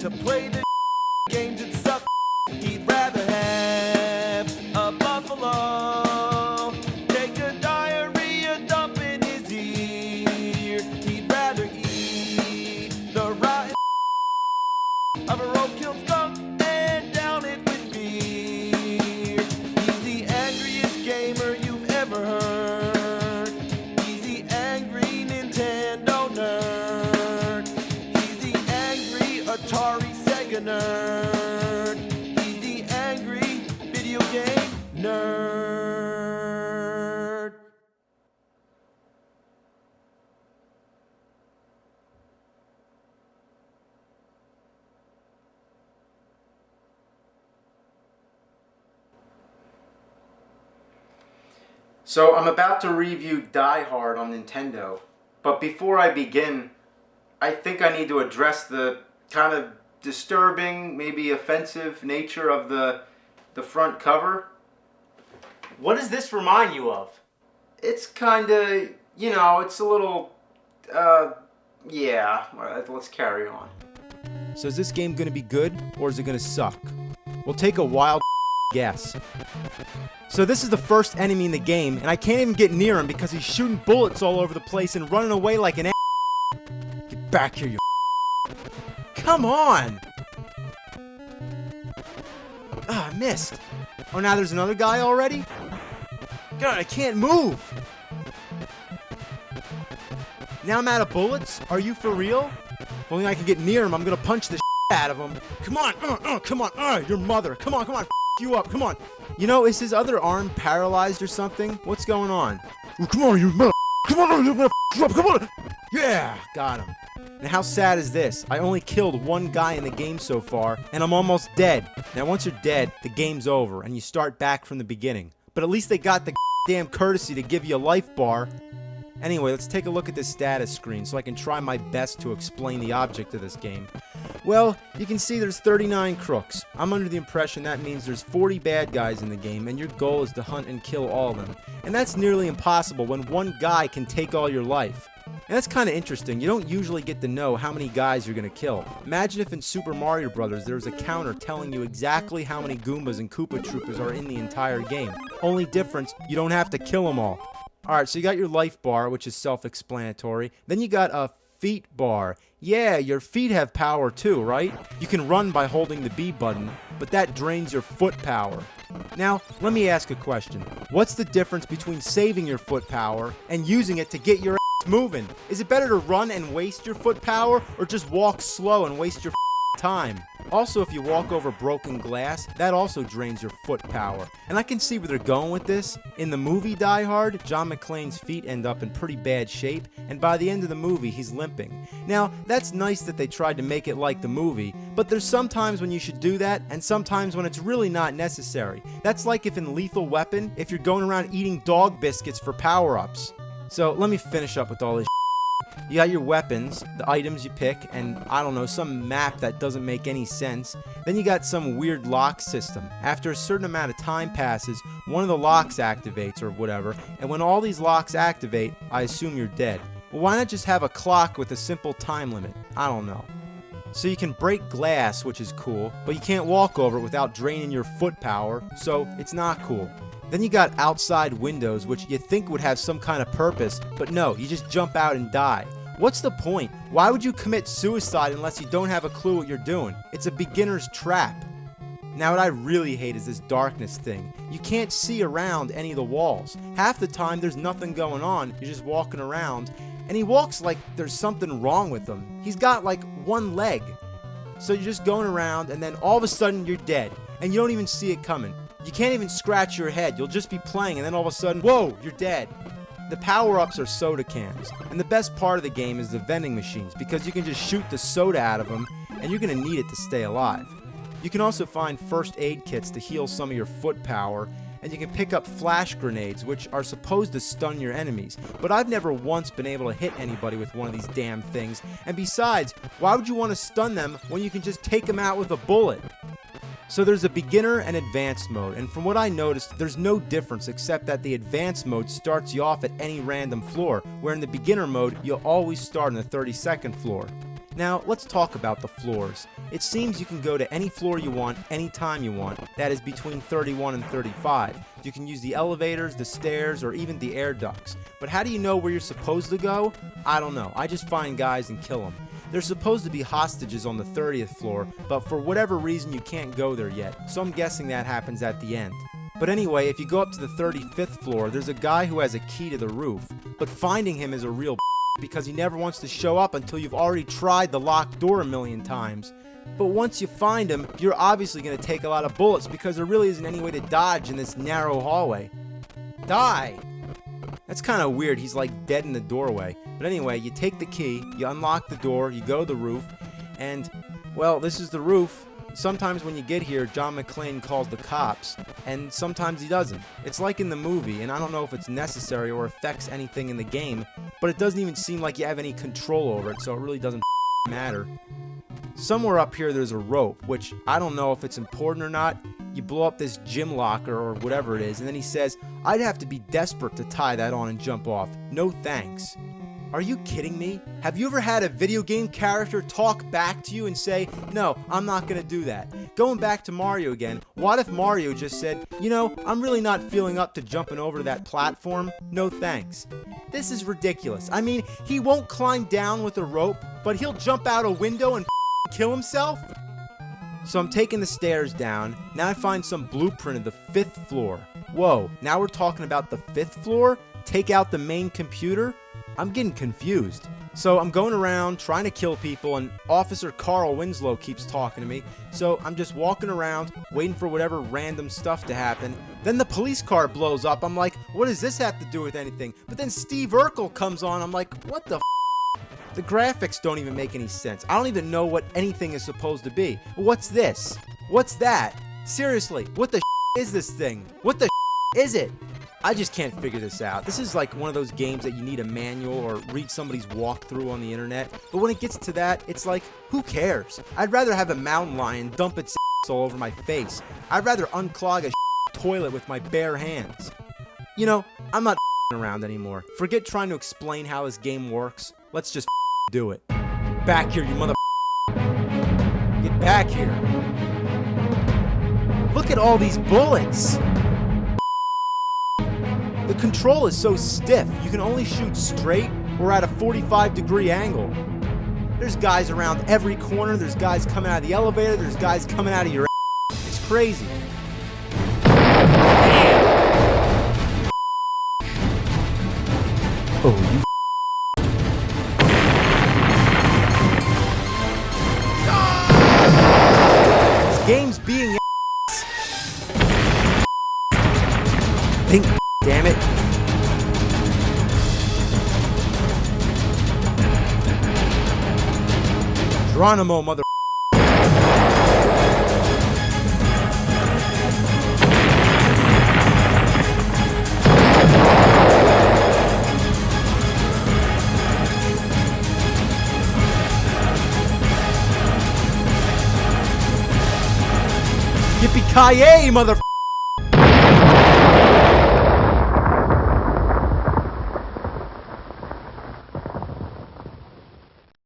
to play the games that suck. He'd rather have a buffalo take a diarrhea dump in his ear. He'd rather eat the rotten of a roadkill skunk and down it with beer. He's the angriest gamer you've ever heard. He's the angry Nintendo nerd. He's the angry Atari Sega nerd. He's the angry video game nerd. So I'm about to review Die Hard on Nintendo, but before I begin, I think I need to address the kind of disturbing, maybe offensive nature of the front cover. What does this remind you of? It's kind of, you know, it's a little, yeah, let's carry on. So is this game going to be good, or is it going to suck? We'll take a wild guess. So this is the first enemy in the game, and I can't even get near him because he's shooting bullets all over the place and running away like an Get back here, you Come on! Ah, I missed. Oh, now there's another guy already? God, I can't move! Now I'm out of bullets? Are you for real? If only I can get near him, I'm gonna punch the out of him. Come on, come on, your mother. Come on, you up, come on. You know, is his other arm paralyzed or something? What's going on? Oh, come on, you mother. Come on, you're gonna you up, come on. Yeah, got him. Now how sad is this? I only killed one guy in the game so far, and I'm almost dead. Now once you're dead, the game's over, and you start back from the beginning. But at least they got the damn courtesy to give you a life bar. Anyway, let's take a look at this status screen so I can try my best to explain the object of this game. Well, you can see there's 39 crooks. I'm under the impression that means there's 40 bad guys in the game, and your goal is to hunt and kill all of them. And that's nearly impossible when one guy can take all your life. And that's kind of interesting. You don't usually get to know how many guys you're going to kill. Imagine if in Super Mario Bros. There was a counter telling you exactly how many Goombas and Koopa Troopas are in the entire game. Only difference, you don't have to kill them all. Alright, so you got your life bar, which is self-explanatory. Then you got a feet bar. Yeah, your feet have power too, right? You can run by holding the B button, but that drains your foot power. Now, let me ask a question. What's the difference between saving your foot power and using it to get your ass moving? Is it better to run and waste your foot power, or just walk slow and waste your time? Also, if you walk over broken glass, that also drains your foot power. And I can see where they're going with this. In the movie Die Hard, John McClane's feet end up in pretty bad shape, and by the end of the movie, he's limping. Now, that's nice that they tried to make it like the movie, but there's some times when you should do that, and sometimes when it's really not necessary. That's like if in Lethal Weapon, if you're going around eating dog biscuits for power-ups. So, let me finish up with all this. You got your weapons, the items you pick, and I don't know, some map that doesn't make any sense. Then you got some weird lock system. After a certain amount of time passes, one of the locks activates or whatever, and when all these locks activate, I assume you're dead. Well, why not just have a clock with a simple time limit? I don't know. So you can break glass, which is cool, but you can't walk over it without draining your foot power, so it's not cool. Then you got outside windows, which you think would have some kind of purpose, but no, you just jump out and die. What's the point? Why would you commit suicide unless you don't have a clue what you're doing? It's a beginner's trap. Now what I really hate is this darkness thing. You can't see around any of the walls. Half the time there's nothing going on, you're just walking around, and he walks like there's something wrong with him. He's got like one leg. So you're just going around, and then all of a sudden you're dead, and you don't even see it coming. You can't even scratch your head. You'll just be playing, and then all of a sudden, whoa, you're dead. The power-ups are soda cans, and the best part of the game is the vending machines, because you can just shoot the soda out of them, and you're going to need it to stay alive. You can also find first aid kits to heal some of your foot power, and you can pick up flash grenades, which are supposed to stun your enemies, but I've never once been able to hit anybody with one of these damn things, and besides, why would you want to stun them when you can just take them out with a bullet? So there's a beginner and advanced mode, and from what I noticed, there's no difference except that the advanced mode starts you off at any random floor, where in the beginner mode, you'll always start on the 32nd floor. Now, let's talk about the floors. It seems you can go to any floor you want, anytime you want. That is between 31 and 35. You can use the elevators, the stairs, or even the air ducts. But how do you know where you're supposed to go? I don't know. I just find guys and kill them. There's supposed to be hostages on the 30th floor, but for whatever reason you can't go there yet, so I'm guessing that happens at the end. But anyway, if you go up to the 35th floor, there's a guy who has a key to the roof, but finding him is a real because he never wants to show up until you've already tried the locked door a million times. But once you find him, you're obviously going to take a lot of bullets because there really isn't any way to dodge in this narrow hallway. Die! That's kind of weird, he's like dead in the doorway. But anyway, you take the key, you unlock the door, you go to the roof, and, well, this is the roof. Sometimes when you get here, John McClane calls the cops, and sometimes he doesn't. It's like in the movie, and I don't know if it's necessary or affects anything in the game, but it doesn't even seem like you have any control over it, so it really doesn't matter. Somewhere up here there's a rope, which I don't know if it's important or not. You blow up this gym locker or whatever it is, and then he says, I'd have to be desperate to tie that on and jump off. No thanks. Are you kidding me? Have you ever had a video game character talk back to you and say, no, I'm not gonna do that? Going back to Mario again, what if Mario just said, you know, I'm really not feeling up to jumping over to that platform? No thanks. This is ridiculous. I mean, he won't climb down with a rope, but he'll jump out a window and kill himself? So I'm taking the stairs down. Now I find some blueprint of the 5th floor. Whoa, now we're talking about the 5th floor? Take out the main computer? I'm getting confused. So I'm going around trying to kill people, and Officer Carl Winslow keeps talking to me. So I'm just walking around, waiting for whatever random stuff to happen. Then the police car blows up. I'm like, what does this have to do with anything? But then Steve Urkel comes on. I'm like, what the f***? The graphics don't even make any sense. I don't even know what anything is supposed to be. What's this? What's that? Seriously, what the is this thing? What the is it? I just can't figure this out. This is like one of those games that you need a manual or read somebody's walkthrough on the internet. But when it gets to that, it's like, who cares? I'd rather have a mountain lion dump its all over my face. I'd rather unclog a toilet with my bare hands. You know, I'm not around anymore. Forget trying to explain how this game works. Let's just do it. Get back here, you mother. Get back here. Look at all these bullets. The control is so stiff, you can only shoot straight or at a 45-degree angle. There's guys around every corner, there's guys coming out of the elevator, there's guys coming out of your ass. It's crazy. Oh, you This game's being think. Damn it. Geronimo, mother. Yippee-ki-yay, mother.